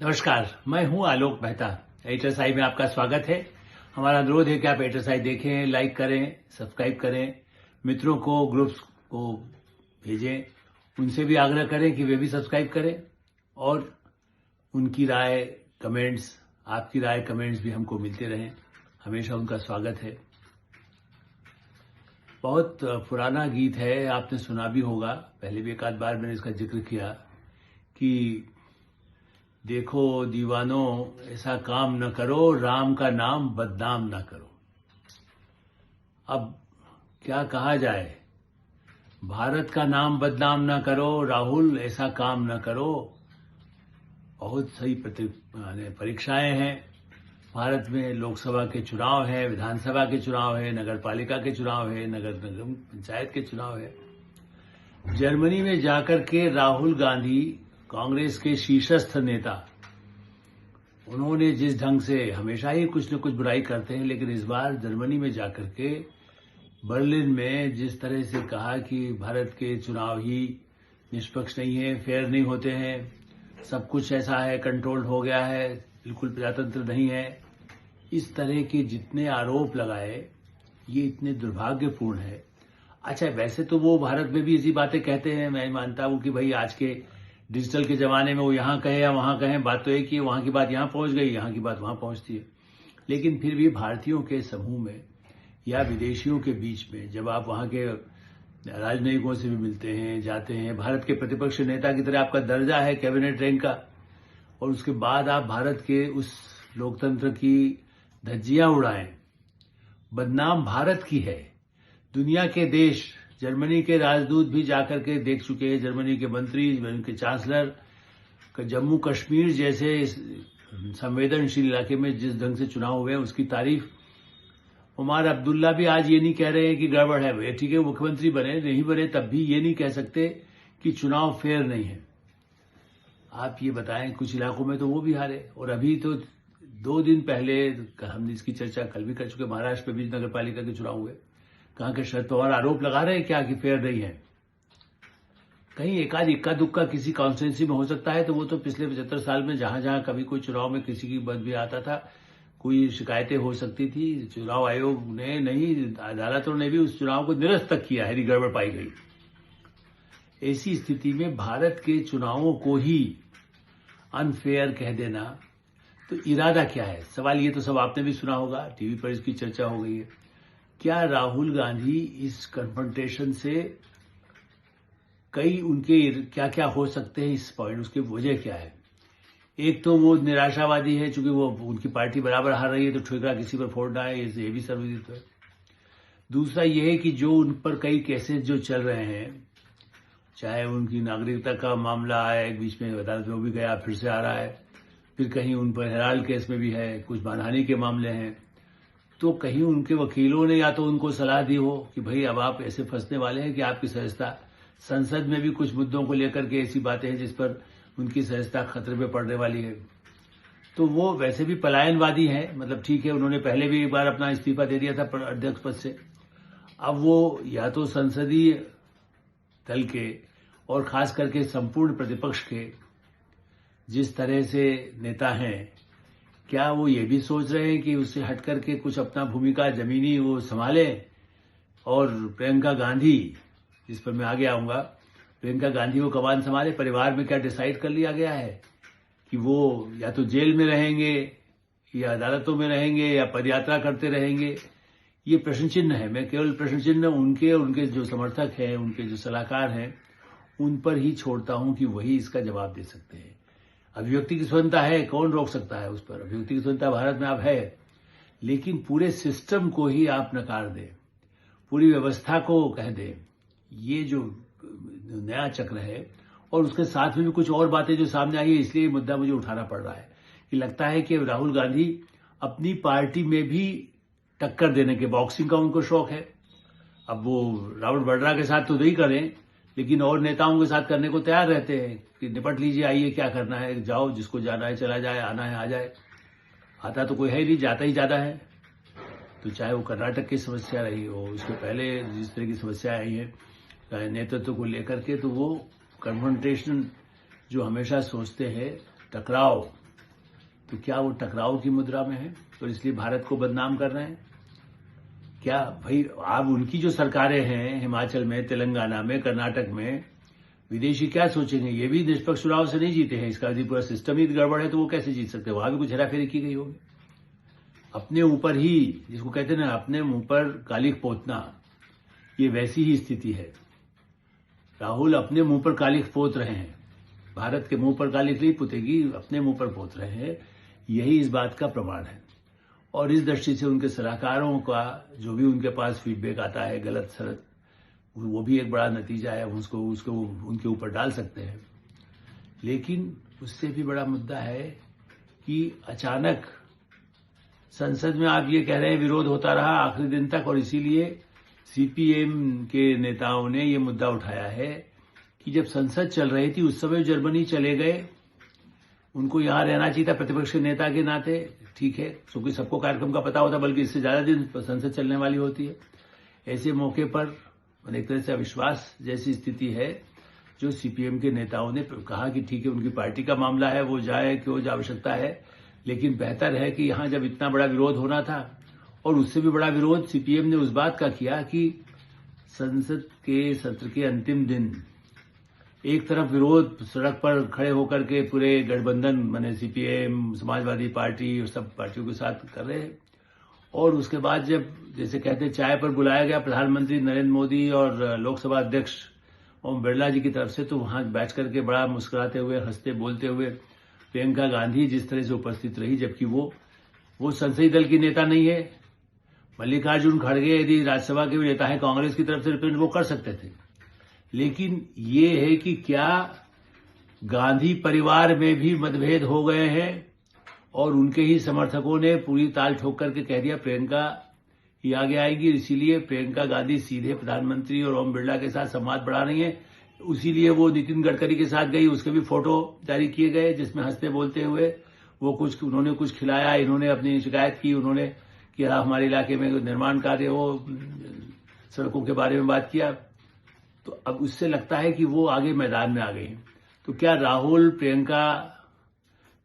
नमस्कार, मैं हूं आलोक मेहता। एडिटर्स आई में आपका स्वागत है। हमारा अनुरोध है कि आप एडिटर्स आई देखें, लाइक करें, सब्सक्राइब करें, मित्रों को, ग्रुप्स को भेजें, उनसे भी आग्रह करें कि वे भी सब्सक्राइब करें और उनकी राय, कमेंट्स, आपकी राय, कमेंट्स भी हमको मिलते रहें। हमेशा उनका स्वागत है। बहुत पुराना गीत है, आपने सुना भी होगा, पहले भी एक आध बार मैंने इसका जिक्र किया कि देखो दीवानों ऐसा काम न करो, राम का नाम बदनाम न करो। अब क्या कहा जाए, भारत का नाम बदनाम न करो, राहुल ऐसा काम न करो। बहुत सही परीक्षाएं हैं। भारत में लोकसभा के चुनाव है, विधानसभा के चुनाव है, नगर पालिका के चुनाव है, नगर निगम पंचायत के चुनाव है। जर्मनी में जाकर के राहुल गांधी, कांग्रेस के शीर्षस्थ नेता, उन्होंने जिस ढंग से, हमेशा ही कुछ न कुछ बुराई करते हैं, लेकिन इस बार जर्मनी में जाकर के बर्लिन में जिस तरह से कहा कि भारत के चुनाव ही निष्पक्ष नहीं है, फेयर नहीं होते हैं, सब कुछ ऐसा है, कंट्रोल्ड हो गया है, बिल्कुल प्रजातंत्र नहीं है, इस तरह के जितने आरोप लगाए, ये इतने दुर्भाग्यपूर्ण है। अच्छा, वैसे तो वो भारत में भी इसी बातें कहते हैं, मैं मानता हूं कि भाई आज के डिजिटल के जमाने में वो यहां कहे या वहां कहें, बात तो एक ही है, वहां की बात यहां पहुंच गई, यहां की बात वहां पहुंचती है। लेकिन फिर भी भारतीयों के समूह में या विदेशियों के बीच में जब आप वहां के राजनयिकों से भी मिलते हैं, जाते हैं, भारत के प्रतिपक्ष नेता की तरह आपका दर्जा है कैबिनेट रैंक का, और उसके बाद आप भारत के उस लोकतंत्र की धज्जियां उड़ाएं, बदनाम भारत की है। दुनिया के देश, जर्मनी के राजदूत भी जाकर के देख चुके हैं, जर्मनी के मंत्री, जर्मनी के चांसलर, जम्मू कश्मीर जैसे संवेदनशील इलाके में जिस ढंग से चुनाव हुए उसकी तारीफ। उमर अब्दुल्ला भी आज ये नहीं कह रहे हैं कि गड़बड़ है, ठीक है मुख्यमंत्री बने, नहीं बने तब भी ये नहीं कह सकते कि चुनाव फेयर नहीं है। आप ये बताएं, कुछ इलाकों में तो वो भी हारे, और अभी तो 2 दिन पहले हमने इसकी चर्चा कल भी कर चुके, महाराष्ट्र में भी नगर पालिका के चुनाव हुए, कहां के शरद पवार आरोप लगा रहे हैं क्या कि फेयर नहीं है। कहीं एकाध इक्का दुक्का किसी कॉन्स्टिट्यूंसी में हो सकता है, तो वो तो पिछले 75 साल में जहां जहां कभी कोई चुनाव में किसी की बद भी आता था, कोई शिकायतें हो सकती थी, चुनाव आयोग ने नहीं, अदालतों ने भी उस चुनाव को निरस्त तक किया, यदि गड़बड़ पाई गई। ऐसी स्थिति में भारत के चुनावों को ही अनफेयर कह देना, तो इरादा क्या है? सवाल ये तो सब आपने भी सुना होगा, टीवी पर इसकी चर्चा हो गई है। क्या राहुल गांधी इस कन्फ्रंटेशन से कई उनके क्या क्या हो सकते हैं इस पॉइंट, उसकी वजह क्या है? एक तो वो निराशावादी है, चूंकि वो उनकी पार्टी बराबर हार रही है तो ठुकरा किसी पर फोड़ना है, ये भी सर्वविदित है। दूसरा ये है कि जो उन पर कई केसेस जो चल रहे हैं, चाहे उनकी नागरिकता का मामला है, एक बीच में अदालत में वो भी गया, फिर से आ रहा है, फिर कहीं उन पर हेराल्ड केस में भी है, कुछ मानहानि के मामले हैं, तो कहीं उनके वकीलों ने या तो उनको सलाह दी हो कि भाई अब आप ऐसे फंसने वाले हैं कि आपकी सदस्यता, संसद में भी कुछ मुद्दों को लेकर के ऐसी बातें हैं जिस पर उनकी सदस्यता खतरे में पड़ने वाली है। तो वो वैसे भी पलायनवादी हैं, मतलब ठीक है, उन्होंने पहले भी एक बार अपना इस्तीफा दे दिया था अध्यक्ष पद से। अब वो या तो संसदीय दल के और खास करके संपूर्ण प्रतिपक्ष के जिस तरह से नेता हैं, क्या वो ये भी सोच रहे हैं कि उससे हट करके कुछ अपना भूमिका जमीनी वो संभाले? और प्रियंका गांधी, जिस पर मैं आगे आऊंगा, प्रियंका गांधी वो कमान संभाले? परिवार में क्या डिसाइड कर लिया गया है कि वो या तो जेल में रहेंगे या अदालतों में रहेंगे या पदयात्रा करते रहेंगे? ये प्रश्न चिन्ह है। मैं केवल प्रश्न चिन्ह उनके जो समर्थक हैं, उनके जो सलाहकार हैं, उन पर ही छोड़ता हूं कि वही इसका जवाब दे सकते हैं। अभिव्यक्ति की स्वतंत्रता है, कौन रोक सकता है उस पर? अभिव्यक्ति की स्वतंत्रता भारत में अब है, लेकिन पूरे सिस्टम को ही आप नकार दें, पूरी व्यवस्था को कह दें, ये जो नया चक्र है, और उसके साथ में भी कुछ और बातें जो सामने आई है, इसलिए ये मुद्दा मुझे उठाना पड़ रहा है कि लगता है कि राहुल गांधी अपनी पार्टी में भी टक्कर देने के, बॉक्सिंग का उनको शौक है। अब वो रावण वड्रा के साथ तो नहीं करें, लेकिन और नेताओं के साथ करने को तैयार रहते हैं कि निपट लीजिए, आइए क्या करना है, जाओ, जिसको जाना है चला जाए, आना है आ जाए। आता तो कोई है ही नहीं, जाता ही ज्यादा है। तो चाहे वो कर्नाटक की समस्या रही हो, उसके पहले जिस तरह की समस्या आई है नेतृत्व को लेकर के, तो वो कन्फ्रंटेशन जो हमेशा सोचते हैं, टकराव, तो क्या वो टकराव की मुद्रा में है और इसलिए भारत को बदनाम कर रहे हैं? क्या भाई अब उनकी जो सरकारें हैं हिमाचल में, तेलंगाना में, कर्नाटक में, विदेशी क्या सोचेंगे? ये भी निष्पक्ष चुनाव से नहीं जीते हैं, इसका यदि पूरा सिस्टम ही गड़बड़ है तो वो कैसे जीत सकते हैं? वहां भी कुछ हेराफेरी की गई होगी। अपने ऊपर ही, जिसको कहते हैं ना, अपने मुंह पर कालिख पोतना, ये वैसी ही स्थिति है। राहुल अपने मुंह पर कालिख पोत रहे हैं, भारत के मुंह पर कालिख नहीं पोतेगी, अपने मुंह पर पोत रहे हैं। यही इस बात का प्रमाण है। और इस दृष्टि से उनके सलाहकारों का जो भी उनके पास फीडबैक आता है गलत सलत, वो भी एक बड़ा नतीजा है, उसको उनके ऊपर डाल सकते हैं। लेकिन उससे भी बड़ा मुद्दा है कि अचानक संसद में आप ये कह रहे हैं विरोध होता रहा आखिरी दिन तक, और इसीलिए सीपीएम के नेताओं ने ये मुद्दा उठाया है कि जब संसद चल रही थी उस समय जर्मनी चले गए, उनको यहां रहना चाहिए था प्रतिपक्ष के नेता के नाते, ठीक है, क्योंकि सबको कार्यक्रम का पता होता, बल्कि इससे ज्यादा दिन संसद चलने वाली होती है। ऐसे मौके पर एक तरह से अविश्वास जैसी स्थिति है, जो सीपीएम के नेताओं ने कहा कि ठीक है, उनकी पार्टी का मामला है, वो जाए, क्यों आवश्यकता है, लेकिन बेहतर है कि यहां जब इतना बड़ा विरोध होना था, और उससे भी बड़ा विरोध सीपीएम ने उस बात का किया कि संसद के सत्र के अंतिम दिन एक तरफ विरोध सड़क पर खड़े होकर के पूरे गठबंधन माने सीपीएम, समाजवादी पार्टी और सब पार्टियों के साथ कर रहे हैं, और उसके बाद जब जैसे कहते हैं चाय पर बुलाया गया प्रधानमंत्री नरेंद्र मोदी और लोकसभा अध्यक्ष ओम बिरला जी की तरफ से, तो वहां बैठ करके बड़ा मुस्कुराते हुए, हंसते बोलते हुए प्रियंका गांधी जिस तरह से उपस्थित रही, जबकि वो संसदीय दल की नेता नहीं है। मल्लिकार्जुन खड़गे यदि राज्यसभा के भी नेता है, कांग्रेस की तरफ से रिप्रेजेंट वो कर सकते थे। लेकिन ये है कि क्या गांधी परिवार में भी मतभेद हो गए हैं, और उनके ही समर्थकों ने पूरी ताल ठोक करके कह दिया प्रियंका ही आगे आएगी, इसीलिए प्रियंका गांधी सीधे प्रधानमंत्री और ओम बिरला के साथ संवाद बढ़ा रही है। इसीलिए वो नितिन गडकरी के साथ गई, उसके भी फोटो जारी किए गए जिसमें हंसते बोलते हुए वो उन्होंने कुछ खिलाया, इन्होंने अपनी शिकायत की, उन्होंने कि हमारे इलाके में निर्माण कार्य हो, सड़कों के बारे में बात किया। तो अब उससे लगता है कि वो आगे मैदान में आ गई। तो क्या राहुल प्रियंका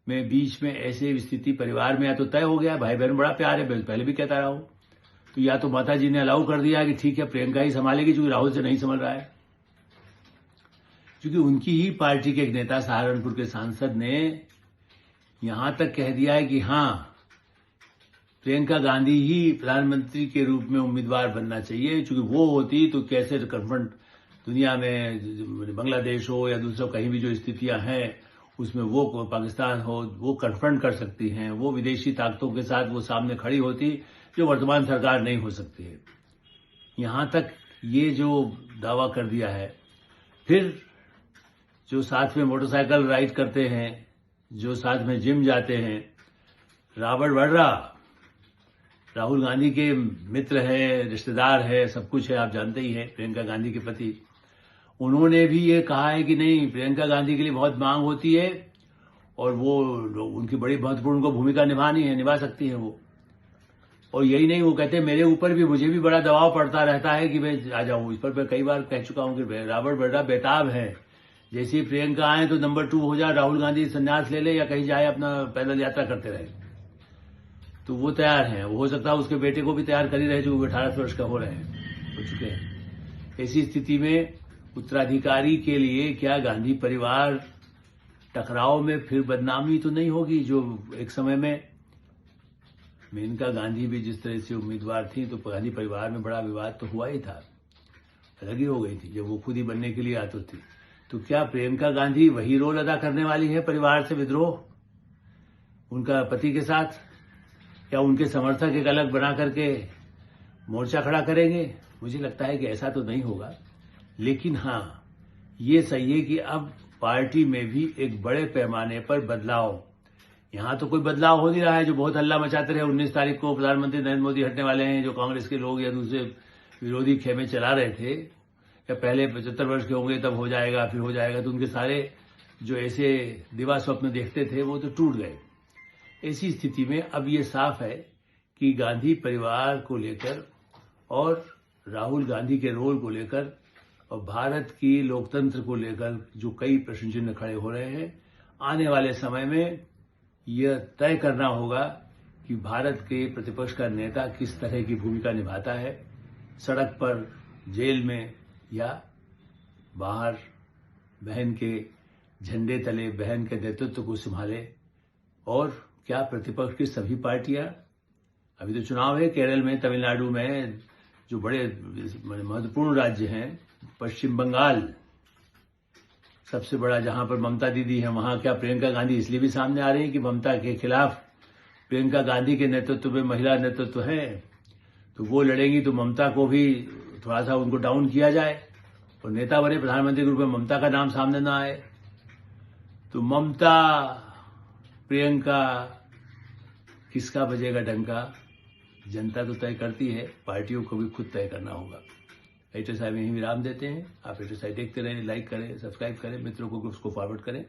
में बीच में ऐसे स्थिति परिवार में या तो तय हो गया, भाई बहन बड़ा प्यार है, पहले भी कहता रहा हूं, तो या तो माता जी ने अलाउ कर दिया कि ठीक है प्रियंका ही संभालेगी, क्योंकि राहुल से नहीं संभल रहा है। क्योंकि उनकी ही पार्टी के एक नेता सहारनपुर के सांसद ने यहां तक कह दिया है कि हां, प्रियंका गांधी ही प्रधानमंत्री के रूप में उम्मीदवार बनना चाहिए, क्योंकि वो होती तो कैसे कन्फ्रंट दुनिया में, बांग्लादेश हो या दूसरा कहीं भी जो स्थितियां हैं उसमें वो पाकिस्तान हो, वो कन्फ्रंट कर सकती हैं, वो विदेशी ताकतों के साथ वो सामने खड़ी होती, जो वर्तमान सरकार नहीं हो सकती है। यहां तक ये जो दावा कर दिया है। फिर जो साथ में मोटरसाइकिल राइड करते हैं, जो साथ में जिम जाते हैं, रॉबर्ट वाड्रा राहुल गांधी के मित्र है, रिश्तेदार है, सब कुछ है, आप जानते ही हैं प्रियंका गांधी के प्रति। उन्होंने भी ये कहा है कि नहीं, प्रियंका गांधी के लिए बहुत मांग होती है और वो उनकी बड़ी महत्वपूर्ण को भूमिका निभा सकती है वो। और यही नहीं, वो कहते हैं मेरे ऊपर भी, मुझे भी बड़ा दबाव पड़ता रहता है कि मैं आ जाऊं। इस पर मैं कई बार कह चुका हूं कि रॉबर्ट वाड्रा बेताब है, जैसे ही प्रियंका आए तो नंबर 2 हो जाए, राहुल गांधी संन्यास ले ले या कहीं जाए अपना पैदल यात्रा करते रहे, तो वो तैयार हैं। वो हो सकता है उसके बेटे को भी तैयार कर ही रहे, जो 18 वर्ष का हो चुके हैं। ऐसी स्थिति में उत्तराधिकारी के लिए क्या गांधी परिवार टकराव में फिर बदनामी तो नहीं होगी? जो एक समय में मेनका गांधी भी जिस तरह से उम्मीदवार थी, तो गांधी परिवार में बड़ा विवाद तो हुआ ही था, अलग ही हो गई थी जब वो खुद ही बनने के लिए आतुर थी। तो क्या प्रियंका गांधी वही रोल अदा करने वाली है, परिवार से विद्रोह उनका पति के साथ, या उनके समर्थक एक अलग बना करके मोर्चा खड़ा करेंगे? मुझे लगता है कि ऐसा तो नहीं होगा। लेकिन हां, ये सही है कि अब पार्टी में भी एक बड़े पैमाने पर बदलाव, यहां तो कोई बदलाव हो नहीं रहा है, जो बहुत हल्ला मचाते रहे 19 तारीख को प्रधानमंत्री नरेंद्र मोदी हटने वाले हैं, जो कांग्रेस के लोग या दूसरे विरोधी खेमे चला रहे थे, या पहले 75 वर्ष के होंगे तब हो जाएगा, फिर हो जाएगा, तो उनके सारे जो ऐसे दिवा स्वप्न देखते थे वो तो टूट गए। ऐसी स्थिति में अब ये साफ है कि गांधी परिवार को लेकर और राहुल गांधी के रोल को लेकर और भारत की लोकतंत्र को लेकर जो कई प्रश्न चिन्ह खड़े हो रहे हैं, आने वाले समय में यह तय करना होगा कि भारत के प्रतिपक्ष का नेता किस तरह की भूमिका निभाता है, सड़क पर, जेल में या बाहर बहन के झंडे तले बहन के नेतृत्व को संभाले। और क्या प्रतिपक्ष की सभी पार्टियां, अभी तो चुनाव है केरल में, तमिलनाडु में, जो बड़े महत्वपूर्ण राज्य हैं, पश्चिम बंगाल सबसे बड़ा जहां पर ममता दीदी है, वहां क्या प्रियंका गांधी इसलिए भी सामने आ रही है कि ममता के खिलाफ प्रियंका गांधी के नेतृत्व में महिला नेतृत्व है, तो वो लड़ेंगी तो ममता को भी थोड़ा सा उनको डाउन किया जाए और नेता बने, प्रधानमंत्री के रूप में ममता का नाम सामने ना आए। तो ममता, प्रियंका, किसका बजेगा डंका, जनता तो तय करती है, पार्टियों को भी खुद तय करना होगा। एडिटर साहब यहीं विराम देते हैं। आप एडिटर साहब देखते रहें, लाइक करें, सब्सक्राइब करें, मित्रों को उसको फॉरवर्ड करें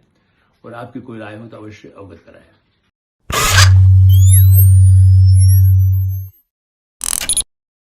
और आपकी कोई राय हो तो अवश्य अवगत कराएं।